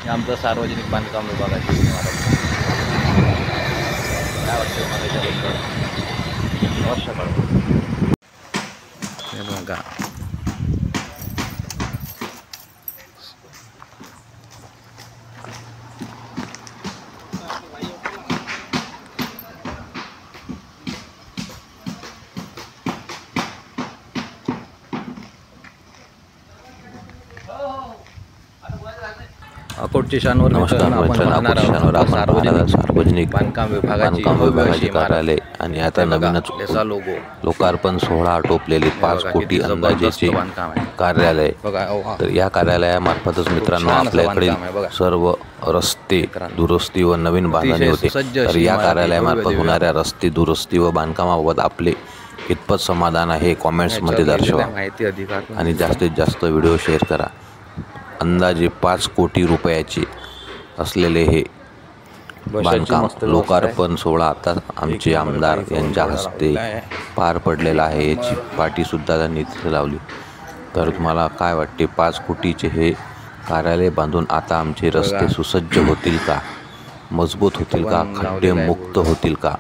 हे आमचं सार्वजनिक बांधकाम विभागाची इमारत. काय वाटतं मला याच्याबद्दल अवश्य कळवा. हे बघा अकोटची शानवर. नमस्कार मित्रांनो, सार्वजनिक बांधकाम विभागाची कार्यालय आणि आता नवीनच लोगो लोकार्पण सोहळा आटोपलेले 5 कोटी अंदाजेचे कार्यालय. तर या कार्यालयामार्फतच मित्रांनो आपल्याकडील सर्व रस्ते दुरुस्ती व नवीन बांधणी होते. तर या कार्यालयामार्फत होणाऱ्या रस्ते दुरुस्ती व बांधकामाबाबत आपले कितपत समाधान आहे कॉमेंट्समध्ये दर्शवा आणि जास्तीत जास्त व्हिडिओ शेअर करा. अंदाजे 5 कोटी रुपयाचे असलेले हे बांधकाम लोकार्पण सोहळा आता आमचे आमदार यांच्या हस्ते पार पडलेला आहे. याची पाटीसुद्धा त्यांनी तिथे लावली. तर तुम्हाला काय वाटते, 5 कोटीचे हे कार्यालय बांधून आता आमचे रस्ते सुसज्ज होतील का, मजबूत होतील का, खड्डे मुक्त होतील का?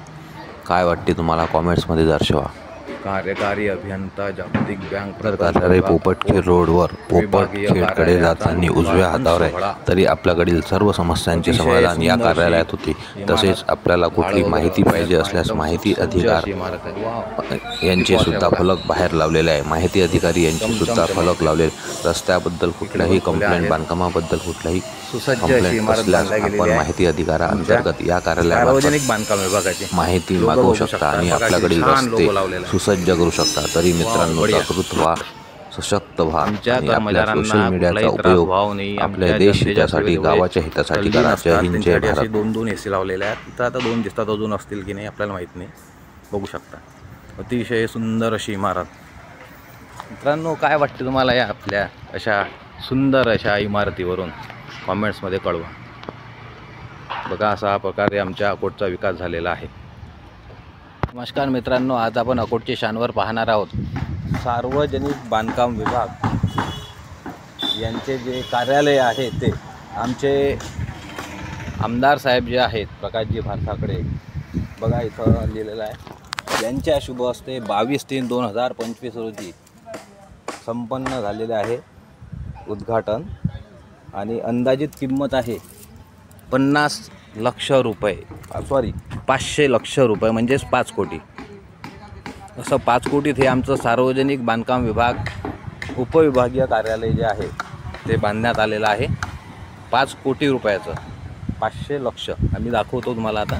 काय वाटते तुम्हाला कॉमेंट्समध्ये दर्शवा. कार्यकारी अभियंता जागतिक बँक कार्यालय पोपटखेड रोडवर पोपटखेडकडे जाताना उजव्या हातावर आहे. तरी आपल्याकडील सर्व समस्यांचे समाधान या कार्यालयात होते. तसेच आपल्याला कुठली माहिती पाहिजे असल्यास माहिती अधिकार यांचे सुद्धा फलक बाहेर लावलेले आहे. माहिती अधिकारी यांचे सुद्धा फलक लावले. रस्त्याबद्दल कुठल्याही कंप्लेंट, बांधकामाबद्दल कुठल्याही कंप्लेंट असल्यास आपण माहिती अधिकारा अंतर्गत या कार्यालयात बांधकाम विभागाची माहिती मागवू शकता आणि आपल्याकडील रस्ते सुसज्ज करू शकता. तरी मित्रांनो, जागृत व्हा, सशक्त व्हा आणि आपल्या सोशल मीडियाचा उपयोग आपल्या देश हितासाठी, गावाच्या हितासाठी करा. जय हिंद, जय भारत. 2 AC लावलेल्या आहेत. तिथं आता 2 दिसतात, अजून असतील की नाही आपल्याला माहीत नाही. बघू शकता, अतिशय सुंदर अशी इमारत. मित्रांनो, काय वाटते तुम्हाला या आपल्या अशा सुंदर अशा इमारतीवरून कॉमेंट्समध्ये कळवा. बघा, असा प्रकारे आमच्या अकोटचा विकास झालेला आहे. नमस्कार मित्रांनो, आज आपण अकोटचे शानवर पाहणार आहोत. सार्वजनिक बांधकाम विभाग यांचे जे कार्यालय आहे ते आमचे आमदार साहेब जे आहेत प्रकाशजी भानसाकडे, बघा इथं लिहिलेलं आहे. यांच्या शुभ हस्ते 22/3/2025 रोजी संपन्न झालेले आहे उद्घाटन आणि अंदाजित किंमत आहे 50 लाख रुपये, 500 लाख रुपये, म्हणजेच 5 कोटी. असं 5 कोटीत हे आमचं सार्वजनिक बांधकाम विभाग उपविभागीय कार्यालय जे आहे ते बांधण्यात आलेलं आहे. 5 कोटी रुपयाचं, 500 लाख. आम्ही दाखवतो तुम्हाला आता.